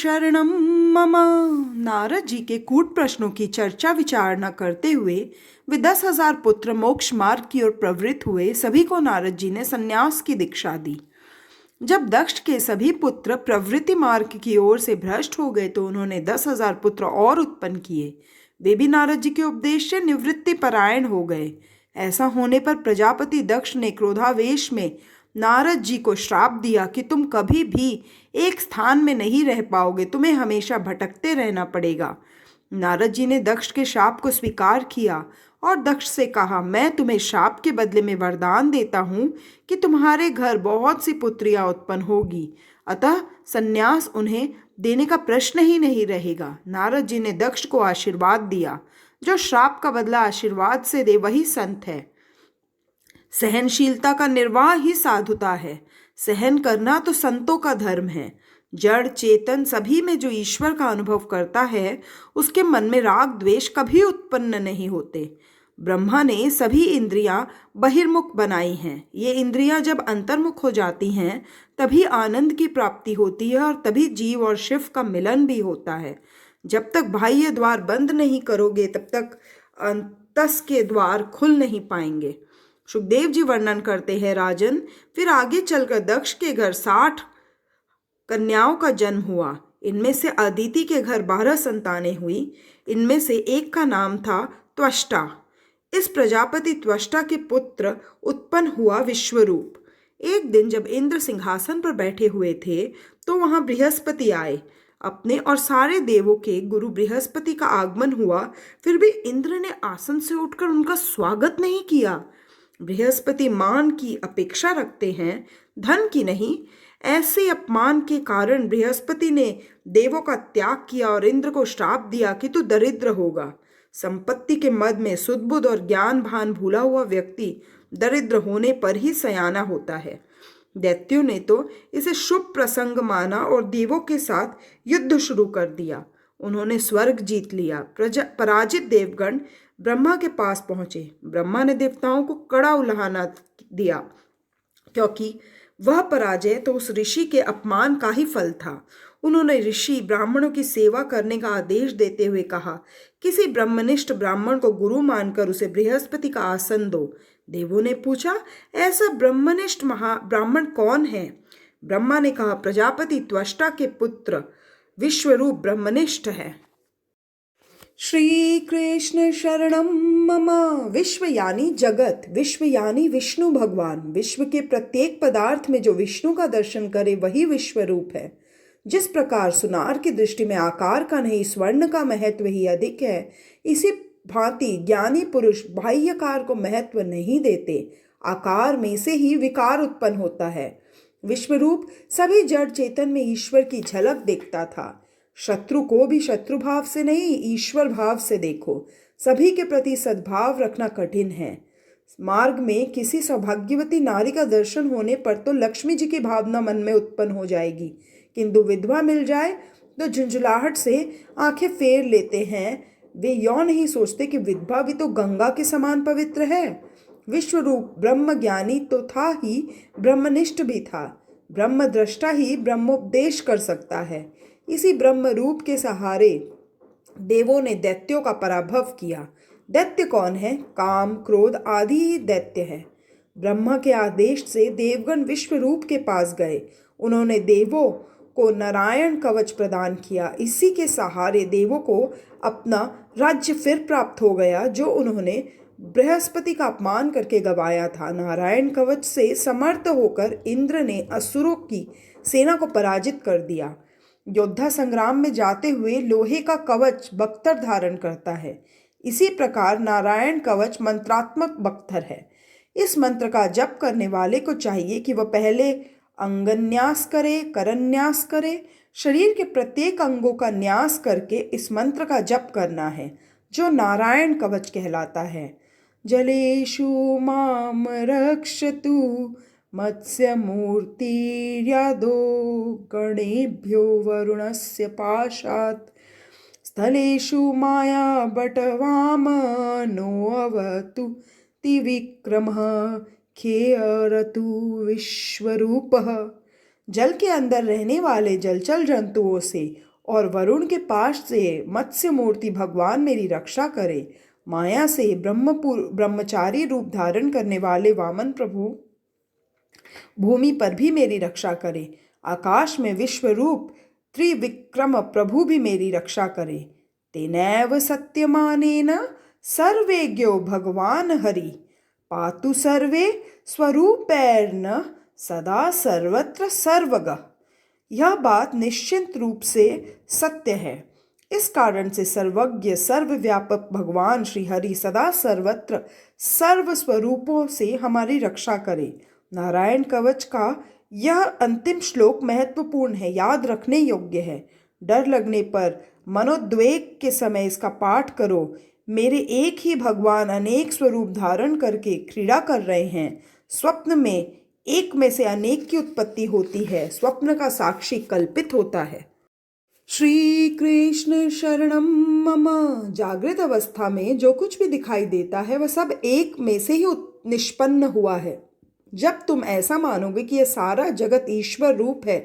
शरणम मम। नारद जी के कूट प्रश्नों की चर्चा विचारणा करते हुए वे 10,000 पुत्र मोक्ष मार्ग की ओर प्रवृत्त हुए। सभी को नारद जी ने संन्यास की दीक्षा दी। जब दक्ष के सभी पुत्र प्रवृत्ति मार्ग की ओर से भ्रष्ट हो गए तो उन्होंने 10,000 पुत्र और उत्पन्न किए। वे भी नारद जी के उपदेश से निवृत्ति परायण हो गए। ऐसा होने पर प्रजापति दक्ष ने क्रोधावेश में नारद जी को श्राप दिया कि तुम कभी भी एक स्थान में नहीं रह पाओगे, तुम्हें हमेशा भटकते रहना पड़ेगा। नारद जी ने दक्ष के शाप को स्वीकार किया और दक्ष से कहा, मैं तुम्हें शाप के बदले में वरदान देता हूँ कि तुम्हारे घर बहुत सी पुत्रियां उत्पन्न होगी, अतः संन्यास उन्हें देने का प्रश्न ही नहीं रहेगा। नारद जी ने दक्ष को आशीर्वाद दिया। जो श्राप का बदला आशीर्वाद से दे वही संत है। सहनशीलता का निर्वाह ही साधुता है। सहन करना तो संतों का धर्म है। जड़ चेतन सभी में जो ईश्वर का अनुभव करता है उसके मन में राग द्वेष कभी उत्पन्न नहीं होते। ब्रह्मा ने सभी इंद्रियां बहिर्मुख बनाई हैं। ये इंद्रियां जब अंतर्मुख हो जाती हैं तभी आनंद की प्राप्ति होती है और तभी जीव और शिव का मिलन भी होता है। जब तक बाह्य द्वार बंद नहीं करोगे तब तक अंतस के द्वार खुल नहीं पाएंगे। सुखदेव जी वर्णन करते हैं, राजन, फिर आगे चलकर दक्ष के घर 60 कन्याओं का जन्म हुआ। इनमें से अदिति के घर 12 संतानें हुई। इनमें से एक का नाम था त्वष्टा। इस प्रजापति त्वष्टा के पुत्र उत्पन्न हुआ विश्वरूप। एक दिन जब इंद्र सिंहासन पर बैठे हुए थे तो वहां बृहस्पति आए। अपने और सारे देवों के गुरु बृहस्पति का आगमन हुआ, फिर भी इंद्र ने आसन से उठकर उनका स्वागत नहीं किया। बृहस्पति मान की अपेक्षा रखते हैं, धन की नहीं। ऐसे अपमान के कारण बृहस्पति ने देवों का त्याग किया और इंद्र को श्राप दिया कि तू दरिद्र होगा। संपत्ति के मद में सुदबुद और ज्ञान भान भूला हुआ व्यक्ति दरिद्र होने पर ही सयाना होता है। दैत्यों ने तो इसे शुभ प्रसंग माना और देवों के साथ युद्ध शुरू कर दिया। उन्होंने स्वर्ग जीत लिया। पराजित देवगण ब्रह्मा के पास पहुंचे। ब्रह्मा ने देवताओं को कड़ा उल्हाना दिया, क्योंकि वह पराजय तो उस ऋषि के अपमान का ही फल था। उन्होंने ऋषि ब्राह्मणों की सेवा करने का आदेश देते हुए कहा, किसी ब्रह्मनिष्ठ ब्राह्मण को गुरु मानकर उसे बृहस्पति का आसन दो। देवों ने पूछा, ऐसा ब्रह्मनिष्ठ ब्राह्मण कौन है? ब्रह्मा ने कहा, प्रजापति त्वष्टा के पुत्र विश्वरूप ब्रह्मनिष्ठ है। श्री कृष्ण शरणम मम। विश्व यानी जगत, विश्व यानी विष्णु भगवान। विश्व के प्रत्येक पदार्थ में जो विष्णु का दर्शन करे वही विश्व रूप है। जिस प्रकार सुनार की दृष्टि में आकार का नहीं स्वर्ण का महत्व ही अधिक है, इसी भांति ज्ञानी पुरुष बाह्यकार को महत्व नहीं देते। आकार में से ही विकार उत्पन्न होता है। विश्वरूप सभी जड़ चेतन में ईश्वर की झलक देखता था। शत्रु को भी शत्रु भाव से नहीं, ईश्वर भाव से देखो। सभी के प्रति सद्भाव रखना कठिन है। मार्ग में किसी सौभाग्यवती नारी का दर्शन होने पर तो लक्ष्मी जी की भावना मन में उत्पन्न हो जाएगी, किंतु विधवा मिल जाए तो झुंझुलाहट से आंखें फेर लेते हैं। वे यौ नहीं सोचते कि विधवा भी तो गंगा के समान पवित्र है। विश्वरूप ब्रह्म ज्ञानी तो था ही, ब्रह्मनिष्ठ भी था। ब्रह्म दृष्टा ही ब्रह्मोपदेश कर सकता है। इसी ब्रह्म रूप के सहारे देवों ने दैत्यों का पराभव किया। दैत्य कौन है? काम क्रोध आदि ही दैत्य है। ब्रह्मा के आदेश से देवगण विश्व रूप के पास गए। उन्होंने देवों को नारायण कवच प्रदान किया। इसी के सहारे देवों को अपना राज्य फिर प्राप्त हो गया, जो उन्होंने बृहस्पति का अपमान करके गवाया था। नारायण कवच से समर्थ होकर इंद्र ने असुरों की सेना को पराजित कर दिया। योद्धा संग्राम में जाते हुए लोहे का कवच बख्तर धारण करता है। इसी प्रकार नारायण कवच मंत्रात्मक बख्तर है। इस मंत्र का जप करने वाले को चाहिए कि वह पहले अंगन्यास करे, करन्यास करे। शरीर के प्रत्येक अंगों का न्यास करके इस मंत्र का जप करना है, जो नारायण कवच कहलाता है। जलेषु माम रक्षतु मत्स्य मूर्तिर्यादो गणेभ्यो वरुणस्य पाशात् स्थलेषु माया बटवाम नो अवतु तिविक्रमः खेयरतु विश्वरूपः। जल के अंदर रहने वाले जलचर जंतुओं से और वरुण के पाश से मत्स्य मूर्ति भगवान मेरी रक्षा करे। माया से ब्रह्मचारी रूप धारण करने वाले वामन प्रभु भूमि पर भी मेरी रक्षा करे। आकाश में विश्व रूप त्रिविक्रम प्रभु भी मेरी रक्षा करे। तेनैव सत्यमानेन सर्वेज्ञो भगवान हरि, पातु सर्वे स्वरूपैर्न सदा सर्वत्र सर्वगः। यह बात निश्चित रूप से सत्य है। इस कारण से सर्वज्ञ सर्वव्यापक भगवान श्री हरि सदा सर्वत्र सर्व स्वरूपों से हमारी रक्षा करे। नारायण कवच का यह अंतिम श्लोक महत्वपूर्ण है, याद रखने योग्य है। डर लगने पर मनोद्वेग के समय इसका पाठ करो। मेरे एक ही भगवान अनेक स्वरूप धारण करके क्रीड़ा कर रहे हैं। स्वप्न में एक में से अनेक की उत्पत्ति होती है। स्वप्न का साक्षी कल्पित होता है। श्री कृष्ण शरणम मम। जागृत अवस्था में जो कुछ भी दिखाई देता है वह सब एक में से ही निष्पन्न हुआ है। जब तुम ऐसा मानोगे कि यह सारा जगत ईश्वर रूप है,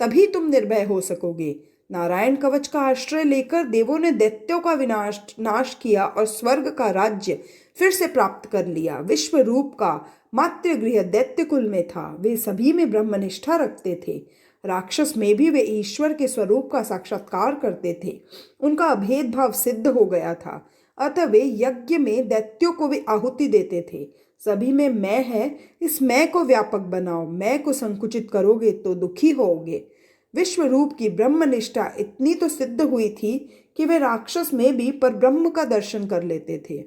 तभी तुम निर्भय हो सकोगे। नारायण कवच का आश्रय लेकर देवों ने दैत्यों का नाश किया और स्वर्ग का राज्य फिर से प्राप्त कर लिया। विश्व रूप का मातृगृह दैत्य कुल में था। वे सभी में ब्रह्मनिष्ठा रखते थे। राक्षस में भी वे ईश्वर के स्वरूप का साक्षात्कार करते थे। उनका अभेद भाव सिद्ध हो गया था, अतः वे यज्ञ में दैत्यों को भी आहुति देते थे। सभी में मैं है, इस मैं को व्यापक बनाओ। मैं को संकुचित करोगे तो दुखी होोगे। विश्व रूप की ब्रह्मनिष्ठा इतनी तो सिद्ध हुई थी कि वे राक्षस में भी पर ब्रह्म का दर्शन कर लेते थे।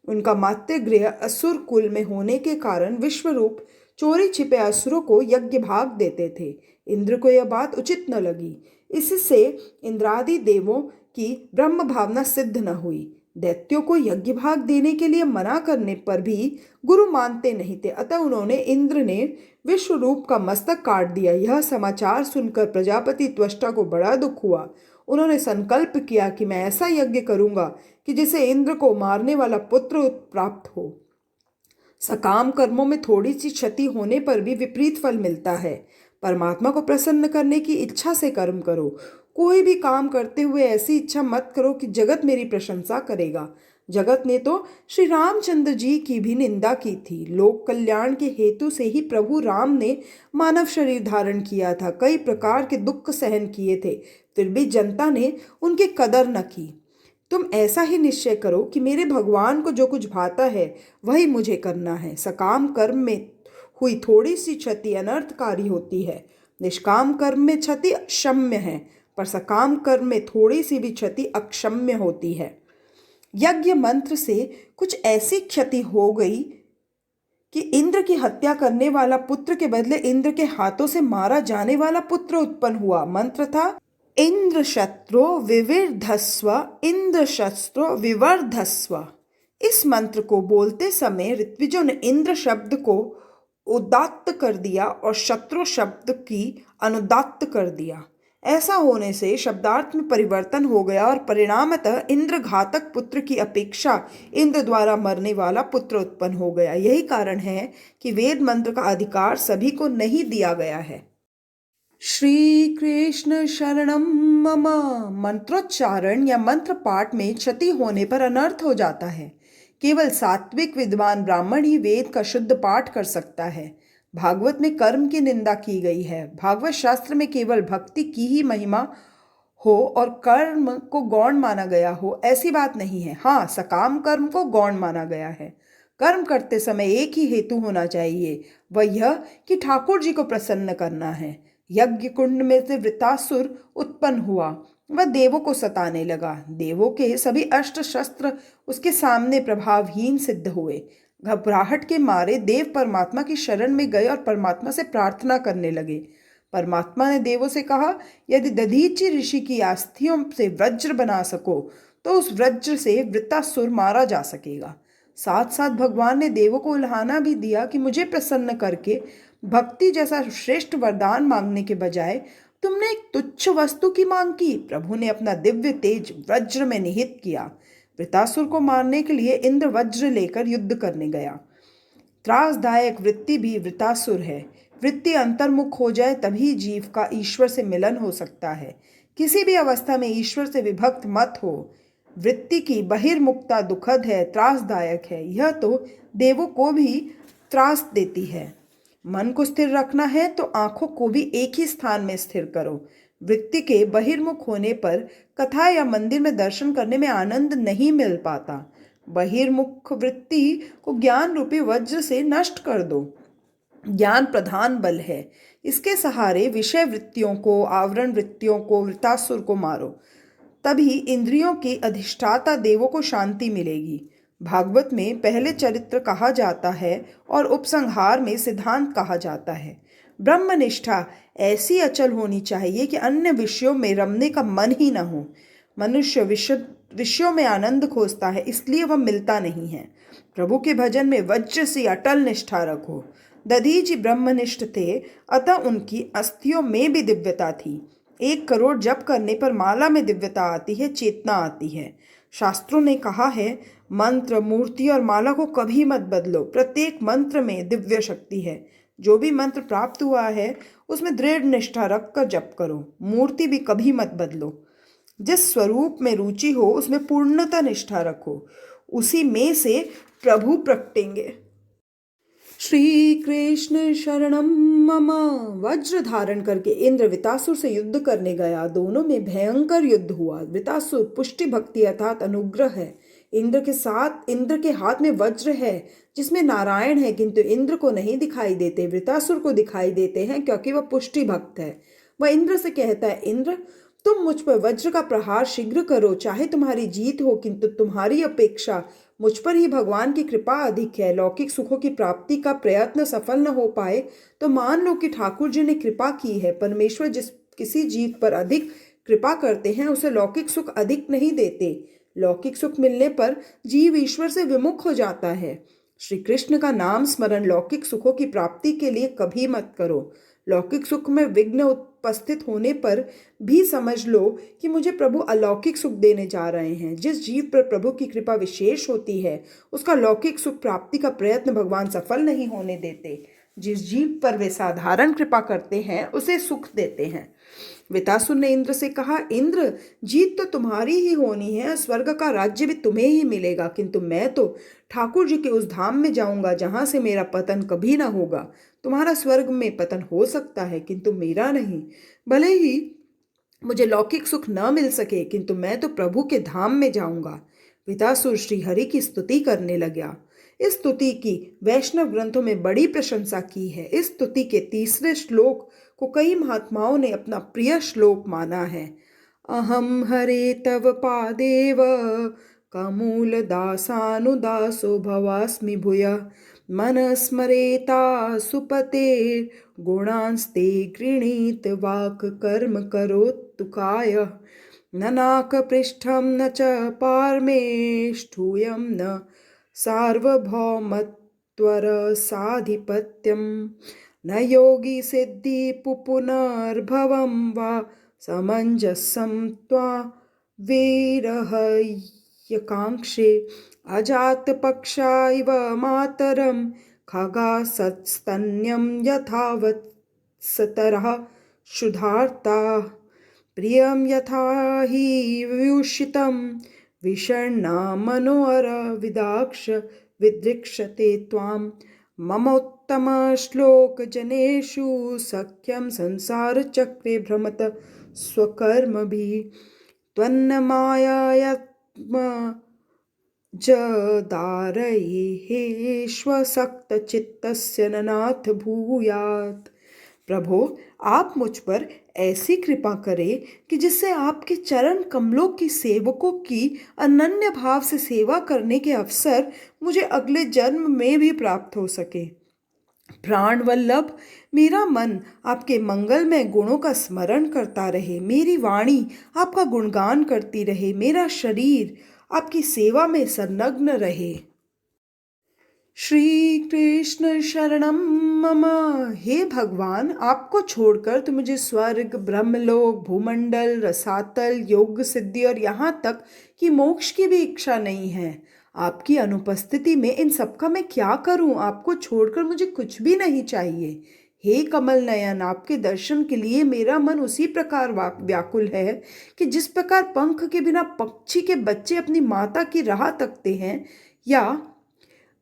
उनका मातृगृह असुर कुल में होने के कारण विश्वरूप चोरी छिपे असुरों को यज्ञ भाग देते थे। इंद्र को यह बात उचित न लगी। इससे इंद्रादि देवों की ब्रह्म भावना सिद्ध न हुई। दैत्यों को यज्ञ भाग देने के लिए मना करने पर भी गुरु मानते नहीं थे, अतः उन्होंने इंद्र ने विश्वरूप का मस्तक काट दिया। यह समाचार सुनकर प्रजापति त्वष्टा को बड़ा दुख हुआ। उन्होंने संकल्प किया कि मैं ऐसा यज्ञ करूंगा कि जिसे इंद्र को मारने वाला पुत्र प्राप्त हो। सकाम कर्मों में थोड़ी सी क्षति होने पर भी विपरीत फल मिलता है। परमात्मा को प्रसन्न करने की इच्छा से कर्म करो। कोई भी काम करते हुए ऐसी इच्छा मत करो कि जगत मेरी प्रशंसा करेगा। जगत ने तो श्री रामचंद्र जी की भी निंदा की थी। लोक कल्याण के हेतु से ही प्रभु राम ने मानव शरीर धारण किया था। कई प्रकार के दुख सहन किए थे, फिर भी जनता ने उनकी कदर न की। तुम ऐसा ही निश्चय करो कि मेरे भगवान को जो कुछ भाता है वही मुझे करना है। सकाम कर्म में हुई थोड़ी सी क्षति अनर्थकारी होती है। निष्काम कर्म में क्षति क्षम्य है, पर सकाम कर्म में थोड़ी सी भी क्षति अक्षम्य होती है। यज्ञ मंत्र से कुछ ऐसी क्षति हो गई कि इंद्र की हत्या करने वाला पुत्र के बदले इंद्र के हाथों से मारा जाने वाला पुत्र उत्पन्न हुआ। मंत्र था इंद्र शत्रो विवर्धस्व, इंद्र शस्त्रो विवर्धस्व। इस मंत्र को बोलते समय ऋत्विजों ने इंद्र शब्द को उदात्त कर दिया और शत्रु शब्द की अनुदात्त कर दिया। ऐसा होने से शब्दार्थ में परिवर्तन हो गया और परिणामतः इंद्र घातक पुत्र की अपेक्षा इंद्र द्वारा मरने वाला पुत्र उत्पन्न हो गया। यही कारण है कि वेद मंत्र का अधिकार सभी को नहीं दिया गया है। श्री कृष्ण शरणम मम। मंत्रोच्चारण या मंत्र पाठ में क्षति होने पर अनर्थ हो जाता है। केवल सात्विक विद्वान ब्राह्मण ही वेद का शुद्ध पाठ कर सकता है। भागवत में कर्म की निंदा की गई है। भागवत शास्त्र में केवल भक्ति की ही महिमा हो और कर्म को गौण माना गया हो, ऐसी बात नहीं है। हाँ, सकाम कर्म को गौण माना गया है। कर्म करते समय एक ही हेतु होना चाहिए, वह यह कि ठाकुर जी को प्रसन्न करना है। यज्ञ कुंड में से वृतासुर उत्पन्न हुआ। वह देवों को सताने लगा। देवों के सभी अस्त्र शस्त्र उसके सामने प्रभावहीन सिद्ध हुए। घबराहट के मारे देव परमात्मा की शरण में गए और परमात्मा से प्रार्थना करने लगे। परमात्मा ने देवों से कहा, यदि दधीचि ऋषि की अस्थियों से वज्र बना सको तो उस वज्र से वृतासुर मारा जा सकेगा। साथ साथ भगवान ने देवों को उल्हाना भी दिया कि मुझे प्रसन्न करके भक्ति जैसा श्रेष्ठ वरदान मांगने के बजाय तुमने एक तुच्छ वस्तु की मांग की। प्रभु ने अपना दिव्य तेज वज्र में निहित किया। वृतासुर को मारने के लिए इंद्र वज्र लेकर युद्ध करने गया। त्रासदायक वृत्ति भी वृतासुर है। वृत्ति अंतर्मुख हो जाए तभी जीव का ईश्वर से मिलन हो सकता है। किसी भी अवस्था में ईश्वर से विभक्त मत हो। वृत्ति की बहिर्मुखता दुखद है, त्रासदायक है। यह तो देवों को भी त्रास देती है। मन को स्थिर रखना है तो आंखों को भी एक ही स्थान में स्थिर करो। वृत्ति के बहिर्मुख होने पर कथा या मंदिर में दर्शन करने में आनंद नहीं मिल पाता। बहिर्मुख वृत्ति को ज्ञान रूपी वज्र से नष्ट कर दो। ज्ञान प्रधान बल है। इसके सहारे विषय वृत्तियों को, आवरण वृत्तियों को, वृतासुर को मारो। तभी इंद्रियों के अधिष्ठाता देवों को शांति मिलेगी। भागवत में पहले चरित्र कहा जाता है और उपसंहार में सिद्धांत कहा जाता है। ब्रह्मनिष्ठा ऐसी अचल होनी चाहिए कि अन्य विषयों में रमने का मन ही न हो। मनुष्य विषयों में आनंद खोजता है, इसलिए वह मिलता नहीं है। प्रभु के भजन में वज्र सी अटल निष्ठा रखो। दधीचि ब्रह्मनिष्ठ थे, अतः उनकी अस्थियों में भी दिव्यता थी। 1 करोड़ जप करने पर माला में दिव्यता आती है, चेतना आती है। शास्त्रों ने कहा है, मंत्र, मूर्ति और माला को कभी मत बदलो। प्रत्येक मंत्र में दिव्य शक्ति है। जो भी मंत्र प्राप्त हुआ है उसमें दृढ़ निष्ठा रखकर जप करो। मूर्ति भी कभी मत बदलो। जिस स्वरूप में रुचि हो उसमें पूर्णतः निष्ठा रखो, उसी में से प्रभु प्रकटेंगे। श्री कृष्ण शरणम मम। वज्र धारण करके इंद्र वृतासुर से युद्ध करने गया। दोनों में भयंकर युद्ध हुआ। वृतासुर पुष्टि भक्ति अर्थात अनुग्रह है। इंद्र के हाथ में वज्र है जिसमें नारायण है, किंतु इंद्र को नहीं दिखाई देते, वृतासुर को दिखाई देते हैं क्योंकि वह पुष्टि भक्त है। वह इंद्र से कहता है, इंद्र तुम मुझ पर वज्र का प्रहार शीघ्र करो, चाहे तुम्हारी जीत हो, किंतु तुम्हारी अपेक्षा मुझ पर ही भगवान की कृपा अधिक है। लौकिक सुखों की प्राप्ति का प्रयत्न सफल न हो पाए तो मान लो कि ठाकुर जी ने कृपा की है। परमेश्वर किसी जीव पर अधिक कृपा करते हैं उसे लौकिक सुख अधिक नहीं देते। लौकिक सुख मिलने पर जीव ईश्वर से विमुख हो जाता है। श्री कृष्ण का नाम स्मरण लौकिक सुखों की प्राप्ति के लिए कभी मत करो। लौकिक सुख में विघ्न उपस्थित होने पर भी समझ लो कि मुझे प्रभु अलौकिक सुख देने जा रहे हैं। जिस जीव पर प्रभु की कृपा विशेष होती है उसका लौकिक सुख प्राप्ति का प्रयत्न भगवान सफल नहीं होने देते। जिस जीव पर वे साधारण कृपा करते हैं उसे सुख देते हैं। वृतासुर ने इंद्र से कहा, इंद्र जीत तो तुम्हारी ही होनी है, स्वर्ग का राज्य भी तुम्हें ही मिलेगा, किंतु मैं तो ठाकुर जी के उस धाम में जाऊंगा जहां से मेरा पतन कभी ना होगा। तुम्हारा स्वर्ग में पतन हो सकता है किंतु मेरा नहीं। भले ही मुझे लौकिक सुख न मिल सके किंतु मैं तो प्रभु के धाम में जाऊंगा। वृतासुर श्री हरि की स्तुति करने लगा। इस स्तुति की वैष्णव ग्रंथों में बड़ी प्रशंसा की है। इस स्तुति के 3रे श्लोक को कई महात्माओं ने अपना प्रिय श्लोक माना है। अहम हरे तव पादेव कमूल दासानुदासो भवास्मि भूय मन स्मरेता सुपते गुणांस्ते गृणीत वाक् कर्म करोत्तुकाय न नाक पृष्ठम न च पार्मेष्ठूयं न सार्वभौमत्वर साधिपत्यम न योगी सिद्धि पुपुनर्भवं वा समंजसं त्वा वीरहयकांक्षे अजात पक्षा इव मातरं खगा सत्स्तन्यं यथावत्सतरः क्षुधार्ता प्रियं यथा हि वियुषितं विषण्णा मनोहर विदाक्ष विदृक्षते त्वां मम उत्तम श्लोक जनेषु सख्यं संसार चक्रे भ्रमत स्वकर्मभिः त्वन्न मायात्म जदारयेष्वसक्त चित्तस्य ननाथ भूयात्। प्रभो आप मुझ पर ऐसी कृपा करें कि जिससे आपके चरण कमलों की सेवकों की अनन्य भाव से सेवा करने के अवसर मुझे अगले जन्म में भी प्राप्त हो सके। प्राण वल्लभ मेरा मन आपके मंगलमय गुणों का स्मरण करता रहे, मेरी वाणी आपका गुणगान करती रहे, मेरा शरीर आपकी सेवा में संलग्न रहे। श्री कृष्ण शरणम मम। हे भगवान आपको छोड़कर तो मुझे स्वर्ग, ब्रह्मलोक, भूमंडल, रसातल, योग सिद्धि और यहाँ तक कि मोक्ष की भी इच्छा नहीं है। आपकी अनुपस्थिति में इन सबका मैं क्या करूं? आपको छोड़कर मुझे कुछ भी नहीं चाहिए। हे कमल नयन, आपके दर्शन के लिए मेरा मन उसी प्रकार व्याकुल है कि जिस प्रकार पंख के बिना पक्षी के बच्चे अपनी माता की राह तकते हैं, या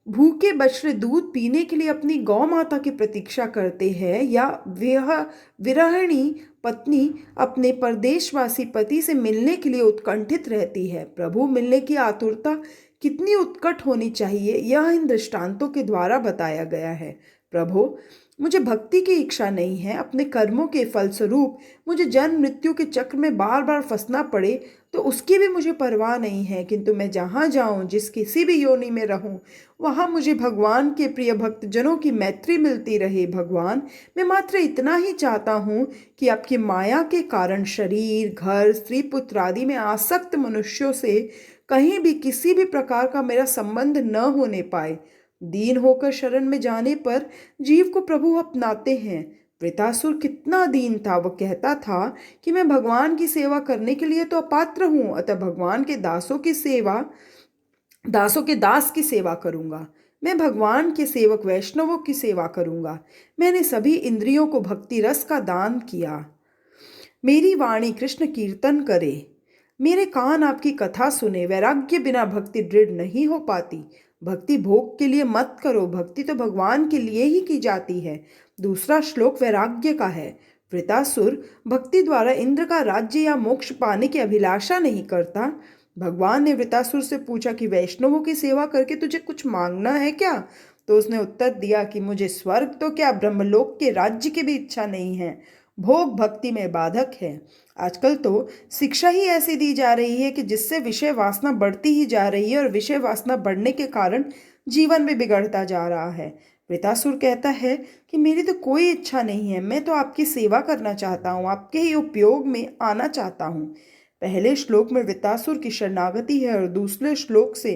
भूखे बछड़े दूध पीने के लिए अपनी गौ माता की प्रतीक्षा करते हैं, या विरहिणी पत्नी अपने परदेशवासी पति से मिलने के लिए उत्कंठित रहती है। प्रभु, मिलने की आतुरता कितनी उत्कट होनी चाहिए, यह इन दृष्टांतों के द्वारा बताया गया है। प्रभु, मुझे भक्ति की इच्छा नहीं है। अपने कर्मों के फलस्वरूप मुझे जन्म मृत्यु के चक्र में बार बार फंसना पड़े तो उसकी भी मुझे परवाह नहीं है, किंतु मैं जहाँ जाऊँ, जिस किसी भी योनि में रहूँ, वहाँ मुझे भगवान के प्रिय भक्तजनों की मैत्री मिलती रहे। भगवान, मैं मात्र इतना ही चाहता हूँ कि आपकी माया के कारण शरीर, घर, स्त्री पुत्र आदि में आसक्त मनुष्यों से कहीं भी किसी भी प्रकार का मेरा संबंध न होने पाए। दीन होकर शरण में जाने पर जीव को प्रभु अपनाते हैं। वृतासुर कितना दीन था, वह कहता था कि मैं भगवान की सेवा करने के लिए तो अपात्र हूँ, अतः भगवान के दासों के दास की सेवा करूंगा। मैं भगवान के सेवक वैष्णवों की सेवा करूंगा। मैंने सभी इंद्रियों को भक्ति रस का दान किया। मेरी वाणी कृष्ण कीर्तन करे, मेरे कान आपकी कथा सुने। वैराग्य बिना भक्ति दृढ़ नहीं हो पाती। भक्ति भोग के लिए मत करो, भक्ति तो भगवान के लिए ही की जाती है। दूसरा श्लोक वैराग्य का है। वृतासुर भक्ति द्वारा इंद्र का राज्य या मोक्ष पाने की अभिलाषा नहीं करता। भगवान ने वृतासुर से पूछा कि वैष्णवों की सेवा करके तुझे कुछ मांगना है क्या? तो उसने उत्तर दिया कि मुझे स्वर्ग तो क्या, ब्रह्मलोक के राज्य की भी इच्छा नहीं है। भोग भक्ति में बाधक है। आजकल तो शिक्षा ही ऐसी दी जा रही है कि जिससे विषय वासना बढ़ती ही जा रही है और विषय वासना बढ़ने के कारण जीवन भी बिगड़ता जा रहा है। वृतासुर कहता है कि मेरी तो कोई इच्छा नहीं है, मैं तो आपकी सेवा करना चाहता हूँ, आपके ही उपयोग में आना चाहता हूँ। पहले श्लोक में वृतासुर की शरणागति है और दूसरे श्लोक से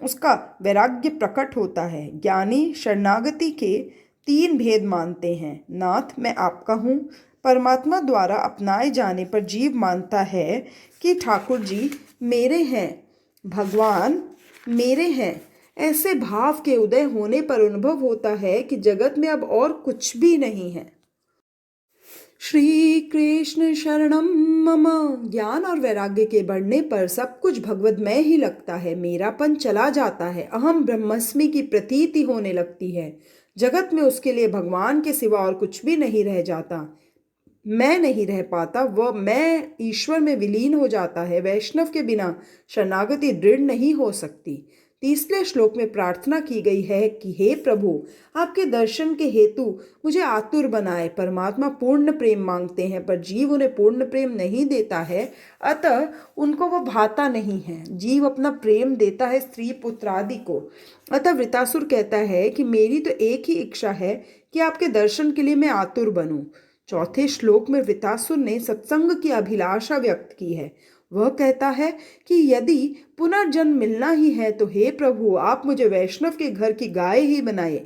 उसका वैराग्य प्रकट होता है। ज्ञानी शरणागति के 3 भेद मानते हैं। नाथ, मैं आपका हूँ। परमात्मा द्वारा अपनाए जाने पर जीव मानता है कि ठाकुर जी मेरे हैं, भगवान मेरे हैं। ऐसे भाव के उदय होने पर अनुभव होता है कि जगत में अब और कुछ भी नहीं है। श्री कृष्ण शरणम मम। ज्ञान और वैराग्य के बढ़ने पर सब कुछ भगवतमय ही लगता है। मेरापन चला जाता है। अहम ब्रह्मस्मि की प्रतीति होने लगती है। जगत में उसके लिए भगवान के सिवा और कुछ भी नहीं रह जाता। मैं नहीं रह पाता, वह मैं ईश्वर में विलीन हो जाता है। वैष्णव के बिना शरणागति दृढ़ नहीं हो सकती। तीसरे श्लोक में प्रार्थना की गई है कि हे प्रभु, आपके दर्शन के हेतु मुझे आतुर बनाए। परमात्मा पूर्ण प्रेम मांगते हैं, पर जीव उन्हें पूर्ण प्रेम नहीं देता है, अतः उनको वह भाता नहीं है। जीव अपना प्रेम देता है स्त्री पुत्र आदि को। अतः वृतासुर कहता है कि मेरी तो एक ही इच्छा है कि आपके दर्शन के लिए मैं आतुर बनूं। चौथे श्लोक में वृतासुर ने सत्संग की अभिलाषा व्यक्त की है। वह कहता है कि यदि पुनर्जन्म मिलना ही है तो हे प्रभु, आप मुझे वैष्णव के घर की गाय ही बनाए।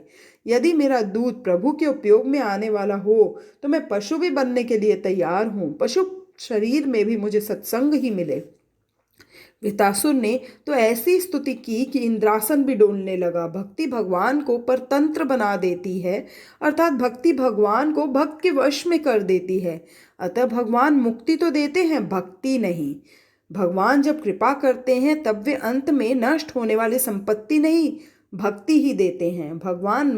यदि मेरा दूध प्रभु के उपयोग में आने वाला हो तो मैं पशु भी बनने के लिए तैयार हूँ। पशु शरीर में भी मुझे सत्संग ही मिले। वृतासुर ने तो ऐसी स्तुति की कि इंद्रासन भी डोलने लगा। भक्ति भगवान को परतंत्र बना देती है, अर्थात भक्ति भगवान को भक्त के वश में कर देती है। अतः भगवान मुक्ति तो देते हैं, भक्ति नहीं। भगवान जब कृपा करते हैं तब वे अंत में नष्ट होने वाली संपत्ति नहीं, भक्ति ही देते हैं। भगवान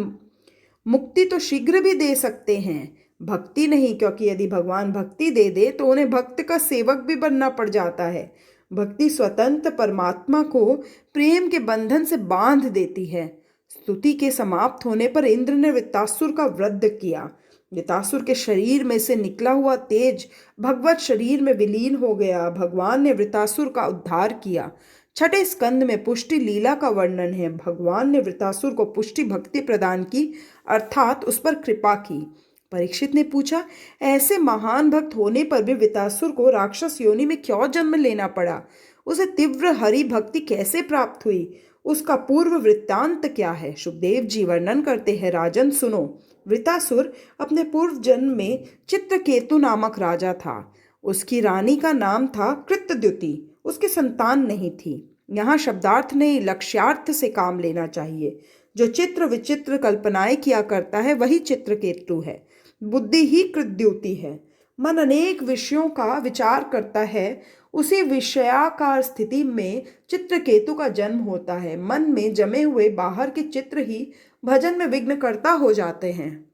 मुक्ति तो शीघ्र भी दे सकते हैं, भक्ति नहीं, क्योंकि यदि भगवान भक्ति दे दे तो उन्हें भक्त का सेवक भी बनना पड़ जाता है। भक्ति स्वतंत्र परमात्मा को प्रेम के बंधन से बांध देती है। स्तुति के समाप्त होने पर इंद्र ने वृतासुर का वध किया। वृतासुर के शरीर में से निकला हुआ तेज भगवत शरीर में विलीन हो गया। भगवान ने वृतासुर का उद्धार किया। छठे स्कंद में पुष्टि लीला का वर्णन है। भगवान ने वृतासुर को पुष्टि भक्ति प्रदान की, अर्थात उस पर कृपा की। परीक्षित ने पूछा, ऐसे महान भक्त होने पर भी वृतासुर को राक्षस योनि में क्यों जन्म लेना पड़ा? उसे तीव्र हरि भक्ति कैसे प्राप्त हुई? उसका पूर्व वृत्तांत क्या है? सुखदेव जी वर्णन करते हैं, राजन सुनो। वृतासुर अपने पूर्व जन्म में चित्रकेतु नामक राजा था। उसकी रानी का नाम था कृतद्युति। उसकी संतान नहीं थी। यहाँ शब्दार्थ नहीं, लक्ष्यार्थ से काम लेना चाहिए। जो चित्र विचित्र कल्पनाएं किया करता है वही चित्रकेतु है। बुद्धि ही कृद्युति है। मन अनेक विषयों का विचार करता है। उसी विषयाकार स्थिति में चित्रकेतु का जन्म होता है। मन में जमे हुए बाहर के चित्र ही भजन में विघ्नकर्ता हो जाते हैं।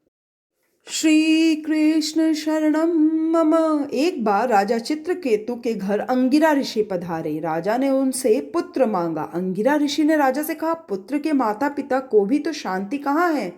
श्री कृष्ण शरणम मम। एक बार राजा चित्रकेतु के घर अंगिरा ऋषि पधारे। राजा ने उनसे पुत्र मांगा। अंगिरा ऋषि ने राजा से कहा, पुत्र के माता पिता को भी तो शांति कहाँ है?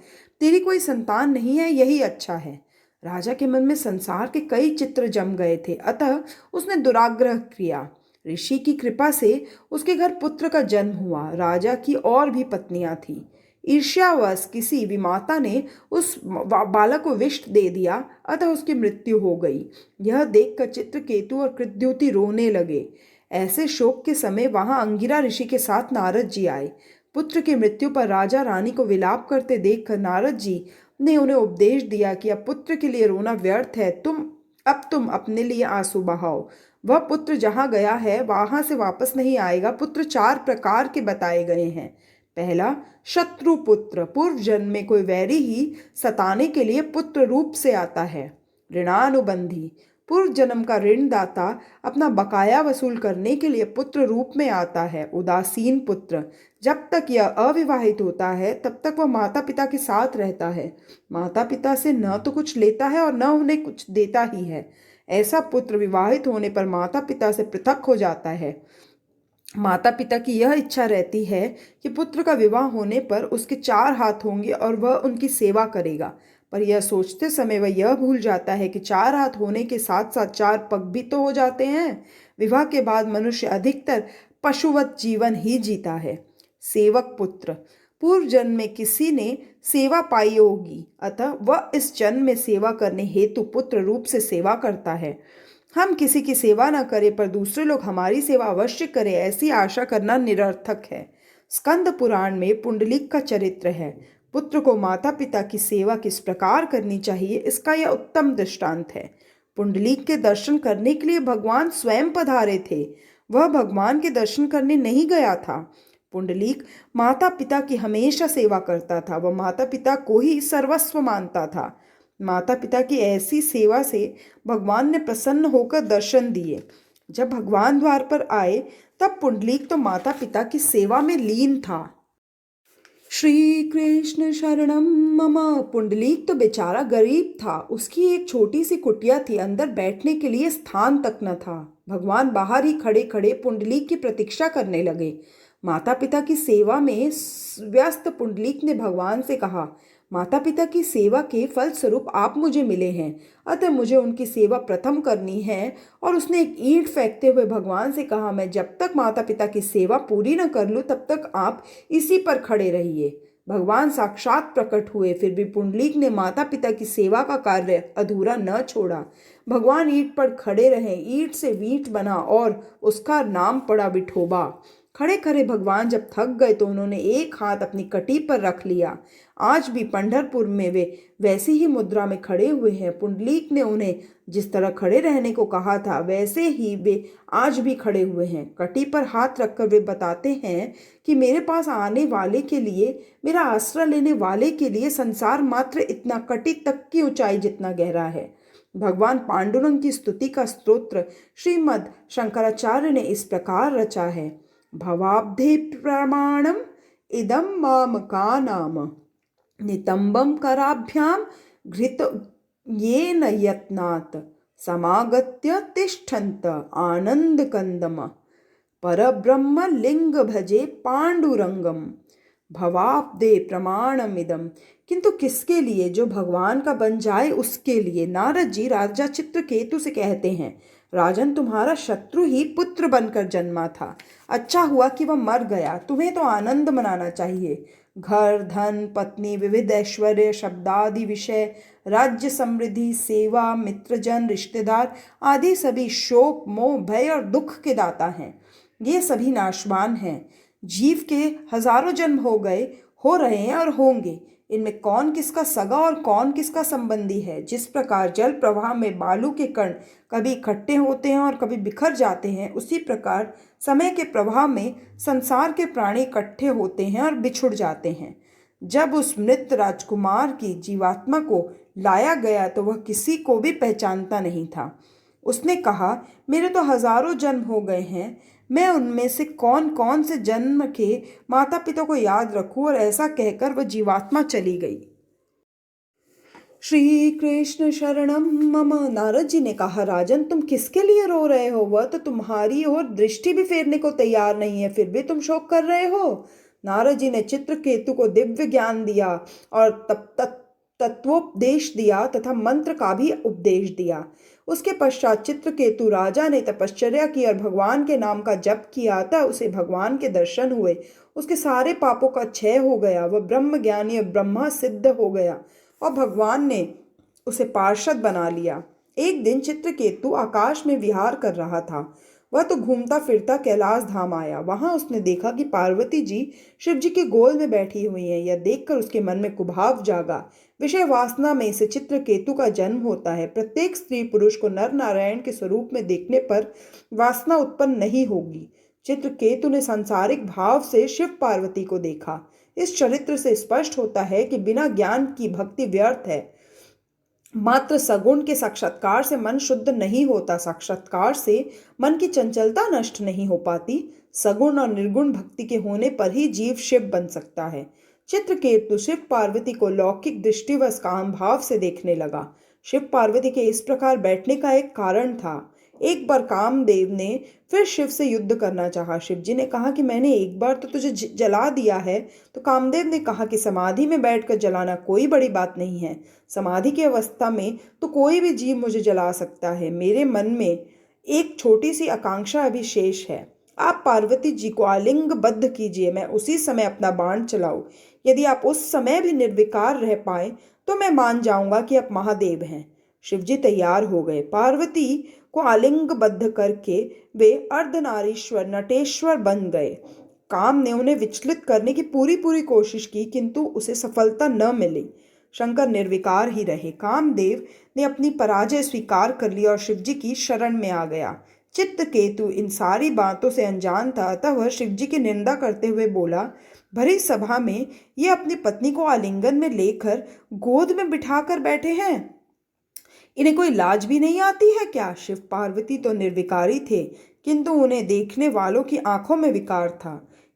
तेरी कोई संतान नहीं है, यही अच्छा है। राजा के मन में संसार के कई चित्र जम गए थे, अतः उसने दुराग्रह किया। ऋषि की कृपा से उसके घर पुत्र का जन्म हुआ। राजा की और भी पत्नियां थीं। ईर्ष्यावश किसी विमाता ने उस बालक को विष दे दिया, अतः उसकी मृत्यु हो गई। यह देखकर चित्रकेतु और कृद्युति रोने लगे। ऐसे शोक के समय वहां अंगिरा ऋषि के साथ नारद जी आए। पुत्र की मृत्यु पर राजा रानी को विलाप करते देखकर नारद जी ने उन्हें उपदेश दिया कि अब पुत्र के लिए रोना व्यर्थ है, तुम अपने लिए आंसू बहाओ। वह पुत्र जहाँ गया है वहां से वापस नहीं आएगा। पुत्र 4 प्रकार के बताए गए हैं। पहला, शत्रु पुत्र। पूर्व जन्म में कोई वैरी ही सताने के लिए पुत्र रूप से आता है। ऋणानुबंधी। पूर्व जन्म का ऋणदाता अपना बकाया वसूल करने के लिए पुत्र रूप में आता है। उदासीन पुत्र। जब तक यह अविवाहित होता है तब तक वह माता पिता के साथ रहता है। माता पिता से न तो कुछ लेता है और न उन्हें कुछ देता ही है। ऐसा पुत्र विवाहित होने पर माता पिता से पृथक हो जाता है। माता पिता की यह इच्छा रहती है कि पुत्र का विवाह होने पर उसके 4 हाथ होंगे और वह उनकी सेवा करेगा, पर यह सोचते समय वह यह भूल जाता है कि 4 हाथ होने के साथ साथ 4 पग भी तो हो जाते हैं। विवाह के बाद मनुष्य अधिकतर पशुवत जीवन ही जीता है। सेवक पुत्र। पूर्व जन्म में किसी ने सेवा पाई होगी, अतः वह इस जन्म में सेवा करने हेतु पुत्र रूप से सेवा करता है। हम किसी की सेवा न करें पर दूसरे लोग हमारी सेवा अवश्य करें, ऐसी आशा करना निरर्थक है। स्कंद पुराण में पुंडलीक का चरित्र है। पुत्र को माता पिता की सेवा किस प्रकार करनी चाहिए, इसका यह उत्तम दृष्टांत है। पुंडलीक के दर्शन करने के लिए भगवान स्वयं पधारे थे। वह भगवान के दर्शन करने नहीं गया था। पुंडलीक माता पिता की हमेशा सेवा करता था। वह माता पिता को ही सर्वस्व मानता था। माता पिता की ऐसी सेवा से भगवान ने प्रसन्न होकर दर्शन दिए। जब भगवान द्वार पर आए तब पुंडलीक तो माता पिता की सेवा में लीन था। श्री कृष्ण शरणम मम। पुंडलीक तो बेचारा गरीब था। उसकी एक छोटी सी कुटिया थी, अंदर बैठने के लिए स्थान तक न था। भगवान बाहर ही खड़े खड़े पुंडलीक की प्रतीक्षा करने लगे। माता पिता की सेवा में व्यस्त पुंडलीक ने भगवान से कहा, माता पिता की सेवा के फलस्वरूप आप मुझे मिले हैं, अतः मुझे उनकी सेवा प्रथम करनी है। और उसने एक ईंट फेंकते हुए भगवान से कहा, मैं जब तक माता पिता की सेवा पूरी न कर लूँ तब तक आप इसी पर खड़े रहिए। भगवान साक्षात प्रकट हुए, फिर भी पुंडलीक ने माता पिता की सेवा का कार्य अधूरा न छोड़ा। भगवान ईंट पर खड़े रहे। ईंट से वीट बना और उसका नाम पड़ा विठोबा। खड़े खड़े भगवान जब थक गए तो उन्होंने एक हाथ अपनी कटी पर रख लिया। आज भी पंढरपुर में वे वैसी ही मुद्रा में खड़े हुए हैं। पुंडलीक ने उन्हें जिस तरह खड़े रहने को कहा था वैसे ही वे आज भी खड़े हुए हैं। कटी पर हाथ रखकर वे बताते हैं कि मेरे पास आने वाले के लिए, मेरा आश्रय लेने वाले के लिए संसार मात्र इतना कटी तक की ऊंचाई जितना गहरा है। भगवान पांडुरंग की स्तुति का स्तोत्र श्रीमद् शंकराचार्य ने इस प्रकार रचा है। भवाब्धे प्रमाणम इदं माम का नाम नितंबम कराभ्याम घृत येन यत्नात् समागत्य तिष्ठन्त आनंद कंदम परब्रह्म लिंग भजे पांडुरंगम। भवाब्दे प्रमाणमिदम, किंतु किसके लिए? जो भगवान का बन जाए उसके लिए। नारद जी राजा चित्रकेतु से कहते हैं, राजन तुम्हारा शत्रु ही पुत्र बनकर जन्मा था। अच्छा हुआ कि वह मर गया। तुम्हें तो आनंद मनाना चाहिए। घर, धन, पत्नी, विविध ऐश्वर्य, शब्दादि विषय, राज्य, समृद्धि, सेवा, मित्रजन, रिश्तेदार आदि सभी शोक, मोह, भय और दुख के दाता हैं। ये सभी नाशवान हैं। जीव के हजारों जन्म हो रहे हैं और होंगे। इनमें कौन किसका सगा और कौन किसका संबंधी है। जिस प्रकार जल प्रवाह में बालू के कण कभी इकट्ठे होते हैं और कभी बिखर जाते हैं, उसी प्रकार समय के प्रवाह में संसार के प्राणी इकट्ठे होते हैं और बिछुड़ जाते हैं। जब उस मृत राजकुमार की जीवात्मा को लाया गया तो वह किसी को भी पहचानता नहीं था। उसने कहा, मेरे तो हजारों जन्म हो गए हैं, मैं उनमें से कौन कौन से जन्म के माता पिता को याद रखूं। और ऐसा कहकर वह जीवात्मा चली गई। श्री कृष्ण शरणम मम। नारद जी ने कहा, राजन तुम किसके लिए रो रहे हो? वह तो तुम्हारी ओर दृष्टि भी फेरने को तैयार नहीं है, फिर भी तुम शोक कर रहे हो। नारद जी ने चित्रकेतु को दिव्य ज्ञान दिया और तत्वोपदेश दिया तथा मंत्र का भी उपदेश दिया। उसके पश्चात चित्रकेतु राजा ने तपश्चर्या की और भगवान के नाम का जप किया था। उसे भगवान के दर्शन हुए, उसके सारे पापों का क्षय हो गया, वह ब्रह्म ज्ञानी और ब्रह्मा सिद्ध हो गया और भगवान ने उसे पार्षद बना लिया। एक दिन चित्रकेतु आकाश में विहार कर रहा था। वह तो घूमता फिरता कैलाश धाम आया। वहां उसने देखा कि पार्वती जी शिव जी के गोल में बैठी हुई हैं। यह देखकर उसके मन में कुभाव जागा। विषय वासना में से चित्रकेतु का जन्म होता है। प्रत्येक स्त्री पुरुष को नर नारायण के स्वरूप में देखने पर वासना उत्पन्न नहीं होगी। चित्रकेतु ने सांसारिक भाव से शिव पार्वती को देखा। इस चरित्र से स्पष्ट होता है कि बिना ज्ञान की भक्ति व्यर्थ है। मात्र सगुण के साक्षात्कार से मन शुद्ध नहीं होता, साक्षात्कार से मन की चंचलता नष्ट नहीं हो पाती। सगुण और निर्गुण भक्ति के होने पर ही जीव शिव बन सकता है। चित्रकेतु शिव पार्वती को लौकिक दृष्टिवश काम भाव से देखने लगा। शिव पार्वती के इस प्रकार बैठने का एक कारण था। एक बार कामदेव ने फिर शिव से युद्ध करना चाहा। शिव जी ने कहा कि मैंने एक बार तो तुझे जला दिया है। तो कामदेव ने कहा कि समाधि में बैठकर जलाना कोई बड़ी बात नहीं है। समाधि की अवस्था में तो कोई भी जीव मुझे जला सकता है। मेरे मन में एक छोटी सी आकांक्षा अभी शेष है। आप पार्वती जी को आलिंगबद्ध कीजिए, मैं उसी समय अपना बाण चलाऊं। यदि आप उस समय भी निर्विकार रह पाए तो मैं मान जाऊंगा कि आप महादेव हैं। शिवजी तैयार हो गए। पार्वती को आलिंगबद्ध करके वे अर्धनारीश्वर नटेश्वर बन गए। काम ने उन्हें विचलित करने की पूरी कोशिश की, किंतु उसे सफलता न मिली। शंकर निर्विकार ही रहे। कामदेव ने अपनी पराजय स्वीकार कर ली और शिवजी की शरण में आ गया। चित्रकेतु इन सारी बातों से अनजान था, अतः वह शिवजी की निंदा करते हुए बोला, भरी सभा में ये अपनी पत्नी को आलिंगन में लेकर गोद में बिठाकर बैठे हैं, इन्हें कोई लाज भी नहीं आती है क्या? शिव पार्वती तो निर्विकारी थे, किंतु उन्हें देखने वालों की आंखों में विकार था।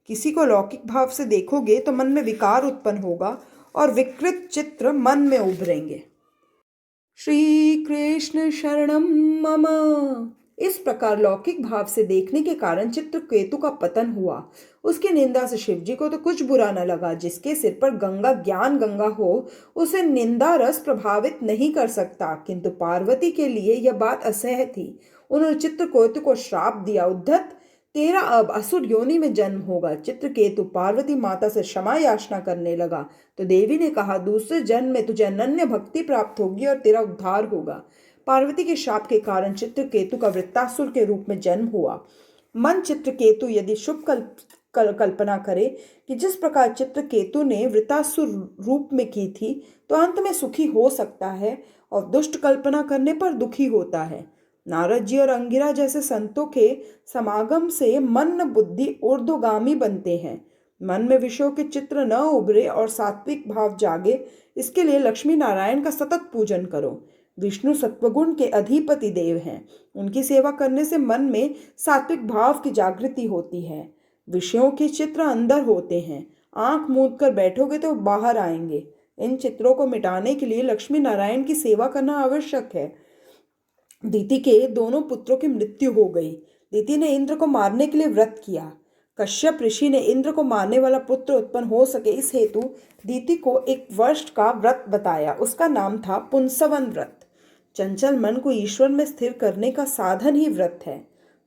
किसी को लौकिक भाव से देखोगे तो मन में विकार उत्पन्न होगा और विकृत चित्र मन में उभरेंगे। श्री कृष्ण शरणम मम। इस प्रकार लौकिक भाव से देखने के कारण चित्रकेतु का पतन हुआ। उसकी निंदा से शिवजी को तो कुछ बुरा न लगा। जिसके सिर पर गंगा ज्ञान गंगा हो, उसे निंदा रस प्रभावित नहीं कर सकता, किंतु पार्वती के लिए यह बात असह्य थी। उन्होंने चित्रकेतु को श्राप दिया, उद्धत तेरा अब असुर योनि में जन्म होगा। चित्रकेतु पार्वती माता से क्षमा याचना करने लगा तो देवी ने कहा, दूसरे जन्म में तुझे अनन्य भक्ति प्राप्त होगी और तेरा उद्धार होगा। पार्वती के शाप के कारण चित्रकेतु का वृत्तासुर के रूप में जन्म हुआ। मन चित्रकेतु यदि शुभ कल्पना करे कि जिस प्रकार चित्रकेतु ने वृत्तासुर रूप में की थी, तो अंत में सुखी हो सकता है और दुष्ट कल्पना करने पर दुखी होता है। नारद जी और अंगिरा जैसे संतों के समागम से मन बुद्धि ऊर्ध्वगामी बनते हैं। मन में विषयों के चित्र न उभरे और सात्विक भाव जागे, इसके लिए लक्ष्मी नारायण का सतत पूजन करो। विष्णु सत्वगुण के अधिपति देव हैं। उनकी सेवा करने से मन में सात्विक भाव की जागृति होती है। विषयों के चित्र अंदर होते हैं, आंख मूंद कर बैठोगे तो बाहर आएंगे। इन चित्रों को मिटाने के लिए लक्ष्मी नारायण की सेवा करना आवश्यक है। दीति के दोनों पुत्रों की मृत्यु हो गई। दीति ने इंद्र को मारने के लिए व्रत किया। कश्यप ऋषि ने इंद्र को मारने वाला पुत्र उत्पन्न हो सके, इस हेतु दीति को एक वर्ष का व्रत बताया। उसका नाम था पुंसवन व्रत। चंचल मन को ईश्वर में स्थिर करने का साधन ही व्रत है।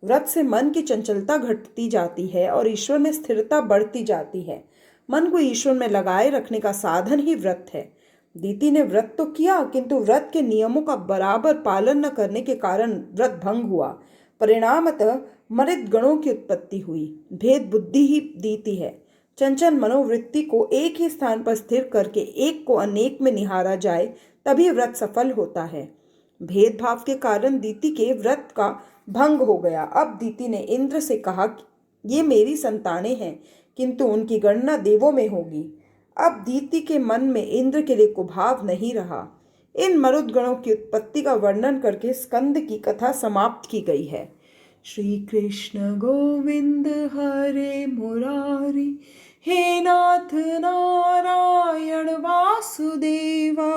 व्रत से मन की चंचलता घटती जाती है और ईश्वर में स्थिरता बढ़ती जाती है। मन को ईश्वर में लगाए रखने का साधन ही व्रत है। दीति ने व्रत तो किया, किंतु व्रत के नियमों का बराबर पालन न करने के कारण व्रत भंग हुआ। परिणामतः मृत गणों की उत्पत्ति हुई। भेद बुद्धि ही दीति है। चंचल मनोवृत्ति को एक ही स्थान पर स्थिर करके एक को अनेक में निहारा जाए, तभी व्रत सफल होता है। भेदभाव के कारण दीति के व्रत का भंग हो गया। अब दीति ने इंद्र से कहा, ये मेरी संतानें हैं, किंतु उनकी गणना देवों में होगी। अब दीति के मन में इंद्र के लिए कुभाव नहीं रहा। इन मरुदगणों की उत्पत्ति का वर्णन करके स्कंद की कथा समाप्त की गई है। श्री कृष्ण गोविंद हरे मुरारी, हे नाथ नारायण वासुदेवा।